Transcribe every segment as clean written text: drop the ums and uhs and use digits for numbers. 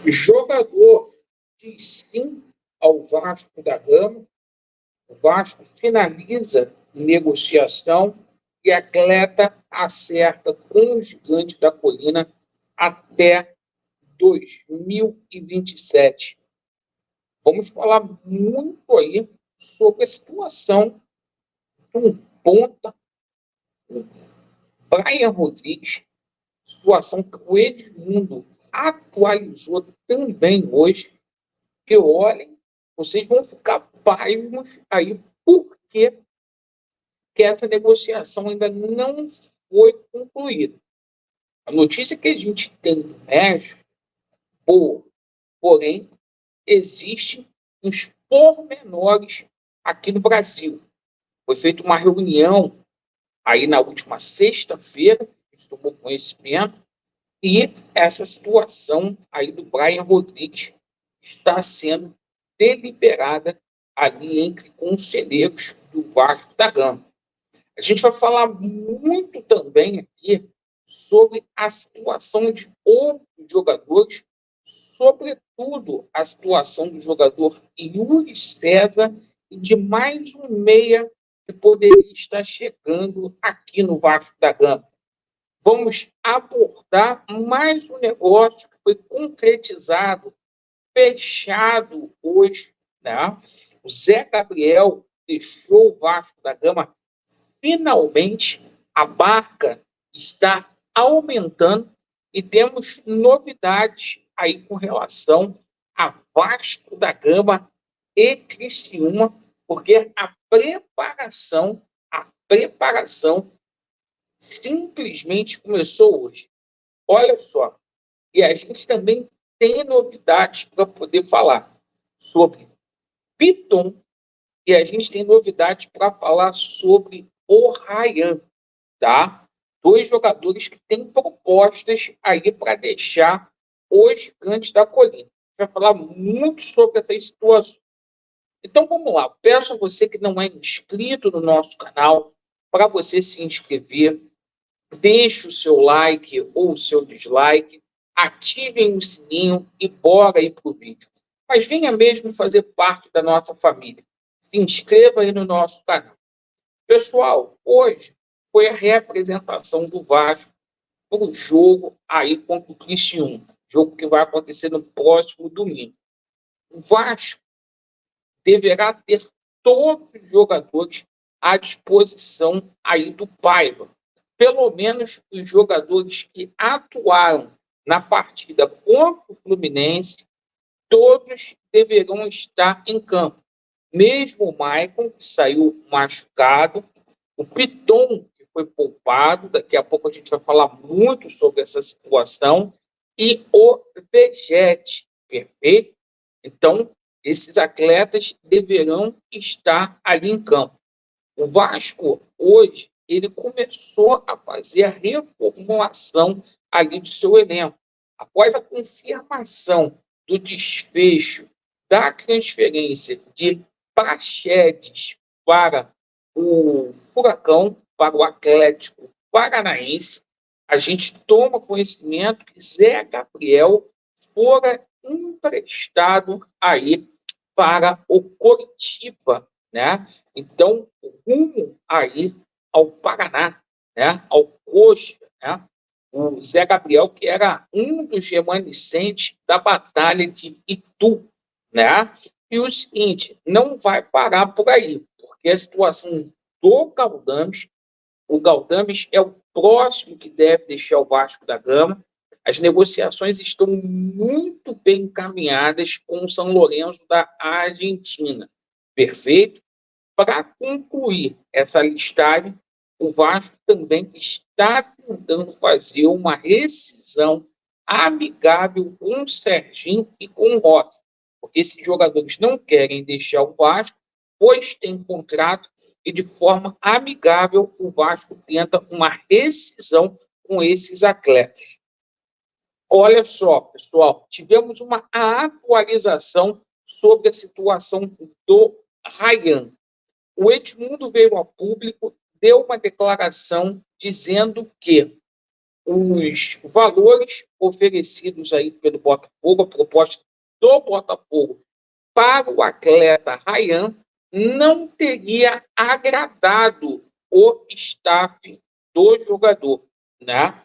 Jogador diz sim ao Vasco da Gama, o Vasco finaliza negociação e atleta acerta com o Gigante da Colina até 2027. Vamos falar muito aí sobre a situação do ponta, o Brian Rodrigues, situação que o Edmundo atualizou também hoje, que olhem, vocês vão ficar pasmos aí por que essa negociação ainda não foi concluída. A notícia que a gente tem do México, boa, porém, existem uns pormenores aqui no Brasil. Foi feita uma reunião aí na última sexta-feira, a gente tomou conhecimento, e essa situação aí do Brian Rodrigues está sendo deliberada ali entre conselheiros do Vasco da Gama. A gente vai falar muito também aqui sobre a situação de outros jogadores, sobretudo a situação do jogador Yuri César e de mais um meia que poderia estar chegando aqui no Vasco da Gama. Vamos abordar mais um negócio que foi concretizado, fechado hoje, né? O Zé Gabriel deixou o Vasco da Gama. Finalmente, a barca está aumentando e temos novidades aí com relação a Vasco da Gama e Criciúma, porque a preparação simplesmente começou hoje. Olha só, e a gente também tem novidades para poder falar sobre Piton e a gente tem novidades para falar sobre o Ryan, tá? Dois jogadores que têm propostas aí para deixar os Gigantes da Colina. A gente vai falar muito sobre essas situações. Então vamos lá, peço a você que não é inscrito no nosso canal para você se inscrever, deixe o seu like ou o seu dislike, ativem o sininho e bora aí para o vídeo. Mas venha mesmo fazer parte da nossa família. Se inscreva aí no nosso canal. Pessoal, hoje foi a reapresentação do Vasco para o jogo aí contra o Criciúma. Jogo que vai acontecer no próximo domingo. O Vasco deverá ter todos os jogadores à disposição aí do Paiva. Pelo menos os jogadores que atuaram na partida contra o Fluminense, todos deverão estar em campo. Mesmo o Maicon, que saiu machucado, o Piton, que foi poupado, daqui a pouco a gente vai falar muito sobre essa situação, e o Vegete, perfeito? Então, esses atletas deverão estar ali em campo. O Vasco, hoje, ele começou a fazer a reformulação ali do seu elenco. Após a confirmação do desfecho da transferência de Praxedes para o Furacão, para o Atlético Paranaense, a gente toma conhecimento que Zé Gabriel fora emprestado aí para o Coritiba, né? Então, rumo aí ao Paraná, né? Ao Coxa, né? O Zé Gabriel, que era um dos remanescentes da Batalha de Itu, né? E o seguinte, não vai parar por aí, porque a situação do Galdames, o Galdames é o próximo que deve deixar o Vasco da Gama. As negociações estão muito bem encaminhadas com o São Lourenço da Argentina. Perfeito? Para concluir essa listagem, o Vasco também está tentando fazer uma rescisão amigável com o Serginho e com o Rossi, porque esses jogadores não querem deixar o Vasco, pois tem contrato e de forma amigável o Vasco tenta uma rescisão com esses atletas. Olha só, pessoal, tivemos uma atualização sobre a situação do Ryan. O Edmundo veio a público, deu uma declaração dizendo que os valores oferecidos aí pelo Botafogo, a proposta do Botafogo para o atleta Ryan não teria agradado o staff do jogador, né?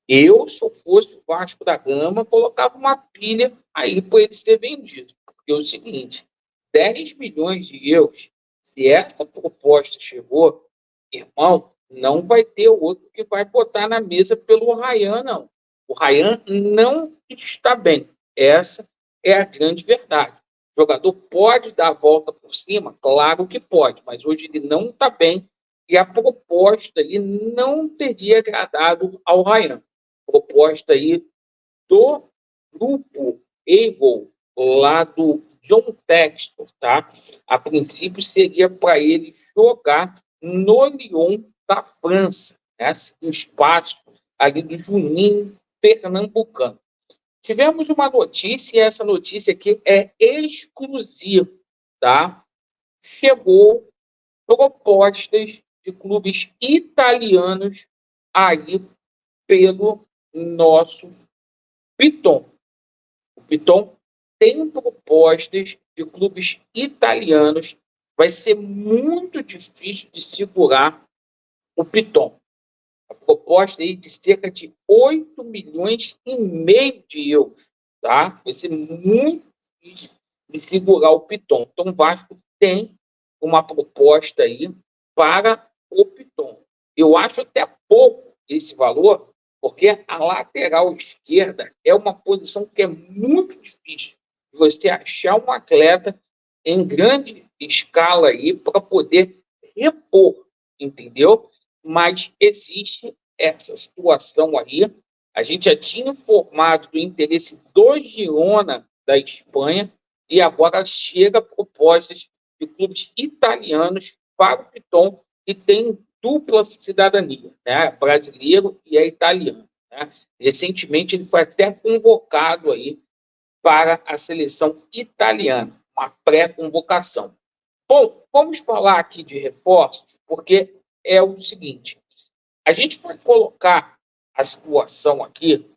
Eu, se eu fosse o Vasco da Gama, colocava uma pilha aí para ele ser vendido. Porque é o seguinte, 10 milhões de euros, se essa proposta chegou, irmão, não vai ter outro que vai botar na mesa pelo Ryan, não. O Ryan não está bem. Essa é a grande verdade. O jogador pode dar a volta por cima? Claro que pode, mas hoje ele não está bem e a proposta aí não teria agradado ao Ryan. Proposta aí do grupo Eagle, lá do John Textor, tá? A princípio seria para ele jogar no Lyon da França, né? No espaço ali do Juninho Pernambucano. Tivemos uma notícia, e essa notícia aqui é exclusiva, tá? Chegou propostas de clubes italianos aí pelo nosso Piton. O Piton tem propostas de clubes italianos. Vai ser muito difícil de segurar o Piton. A proposta aí de cerca de 8 milhões e meio de euros. Tá? Vai ser muito difícil de segurar o Piton. Então, o Vasco tem uma proposta aí para o Piton. Eu acho até pouco esse valor, porque a lateral esquerda é uma posição que é muito difícil de você achar um atleta em grande escala aí para poder repor, entendeu? Mas existe essa situação aí. A gente já tinha informado do interesse do Girona da Espanha e agora chega propostas de clubes italianos para o Piton, que tem dupla cidadania, né? Brasileiro e é italiano. Né? Recentemente ele foi até convocado aí para a seleção italiana, uma pré-convocação. Bom, vamos falar aqui de reforços, porque é o seguinte, a gente vai colocar a situação aqui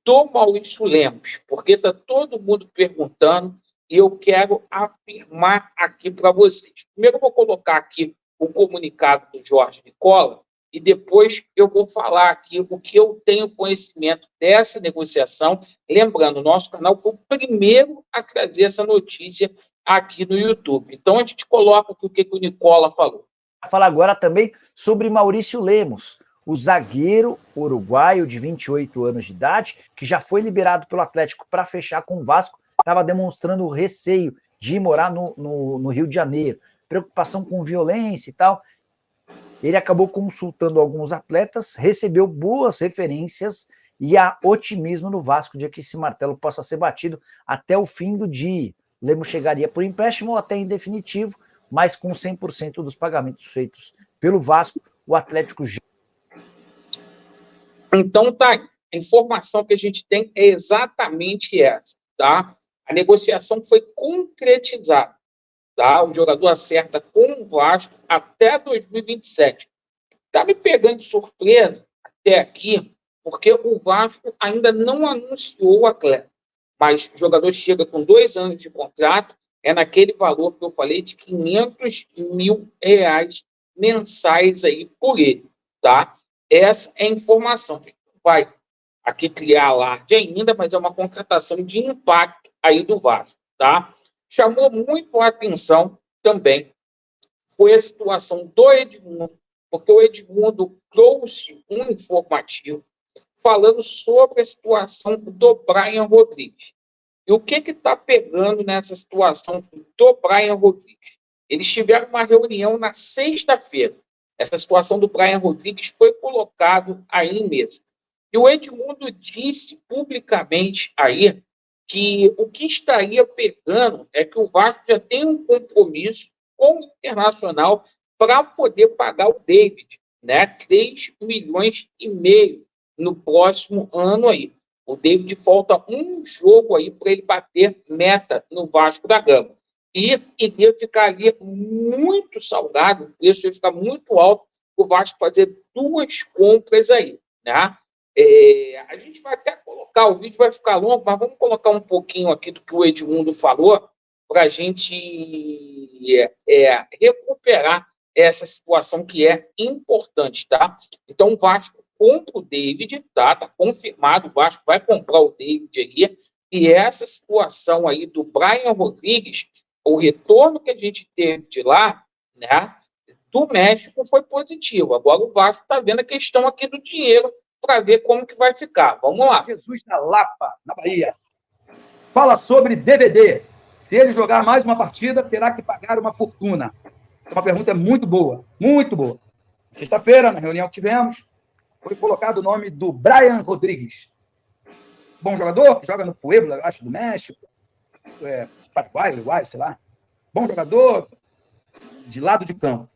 do Maurício Lemos, porque está todo mundo perguntando e eu quero afirmar aqui para vocês. Primeiro eu vou colocar aqui o comunicado do Jorge Nicola e depois eu vou falar aqui o que eu tenho conhecimento dessa negociação. Lembrando, o nosso canal foi o primeiro a trazer essa notícia aqui no YouTube. Então a gente coloca aqui o que o Nicola falou. Falar agora também sobre Maurício Lemos, o zagueiro uruguaio de 28 anos de idade, que já foi liberado pelo Atlético para fechar com o Vasco, estava demonstrando receio de morar no Rio de Janeiro, preocupação com violência e tal. Ele acabou consultando alguns atletas, recebeu boas referências e há otimismo no Vasco de que esse martelo possa ser batido até o fim do dia. Lemos chegaria por empréstimo ou até em definitivo, mas com 100% dos pagamentos feitos pelo Vasco, o Atlético já... Então, tá, a informação que a gente tem é exatamente essa, tá? A negociação foi concretizada, tá? O jogador acerta com o Vasco até 2027. Tá me pegando de surpresa até aqui, porque o Vasco ainda não anunciou o atleta, mas o jogador chega com 2 anos de contrato, é naquele valor que eu falei de R$ 500 mil mensais aí por ele, tá? Essa é a informação. Vai aqui criar alarde ainda, mas é uma contratação de impacto aí do Vasco, tá? Chamou muito a atenção também foi a situação do Edmundo, porque o Edmundo trouxe um informativo falando sobre a situação do Brian Rodrigues. E o que está pegando nessa situação do Brian Rodrigues? Eles tiveram uma reunião na sexta-feira. Essa situação do Brian Rodrigues foi colocado aí em mesa. E o Edmundo disse publicamente aí que o que estaria pegando é que o Vasco já tem um compromisso com o Internacional para poder pagar o David, né? 3 milhões e meio no próximo ano aí. O David falta um jogo aí para ele bater meta no Vasco da Gama. E iria ficar ali muito salgado, o preço ia ficar muito alto para o Vasco fazer 2 compras aí, né? A gente vai até colocar, o vídeo vai ficar longo, mas vamos colocar um pouquinho aqui do que o Edmundo falou para a gente recuperar essa situação que é importante, tá? Então, o Vasco compra o David, tá? Tá confirmado, o Vasco vai comprar o David aí, e essa situação aí do Brian Rodrigues, o retorno que a gente teve de lá, né, do México foi positivo. Agora o Vasco está vendo a questão aqui do dinheiro para ver como que vai ficar. Vamos lá. Jesus da Lapa, na Bahia. Fala sobre DVD. Se ele jogar mais uma partida, terá que pagar uma fortuna. Essa é uma pergunta muito boa, muito boa. Sexta-feira, na reunião que tivemos, foi colocado o nome do Brian Rodrigues. Bom jogador, que joga no Puebla, acho, do México, Paraguai, Uruguai, sei lá. Bom jogador, de lado de campo.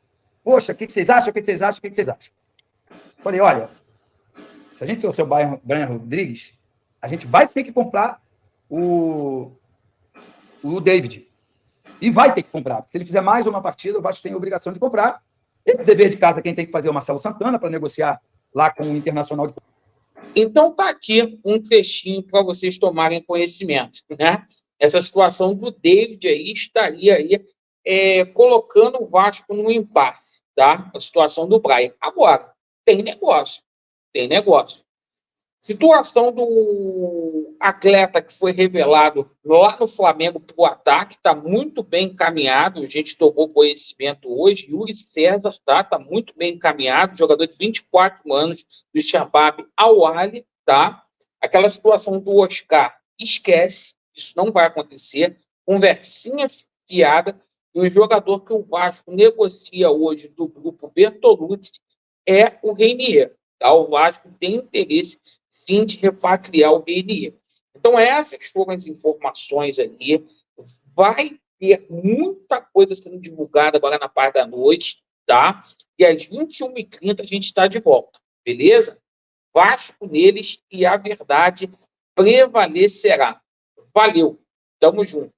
Poxa, o que vocês acham? O que vocês acham? O que vocês acham? Falei, olha, se a gente trouxer o Brian Rodrigues, a gente vai ter que comprar o David. E vai ter que comprar. Se ele fizer mais uma partida, o Vasco tem a obrigação de comprar. Esse dever de casa, quem tem que fazer é o Marcelo Santana para negociar lá com o Internacional de... Então tá aqui um trechinho para vocês tomarem conhecimento, né? Essa situação do David aí estaria aí colocando o Vasco num impasse, tá? A situação do Brian. Agora, tem negócio. Situação do atleta que foi revelado lá no Flamengo para o ataque, está muito bem encaminhado, a gente tomou conhecimento hoje, Yuri César tá muito bem encaminhado, jogador de 24 anos do Shabab Al-Ahly, tá? Aquela situação do Oscar, esquece, isso não vai acontecer, conversinha fiada, e o jogador que o Vasco negocia hoje do grupo Bertolucci é o Reinier, tá? O Vasco tem interesse sim de repatriar o Reinier. Então, essas foram as informações ali. Vai ter muita coisa sendo divulgada agora na parte da noite, tá? E às 21h30 a gente está de volta, beleza? Vasco neles e a verdade prevalecerá. Valeu, tamo junto.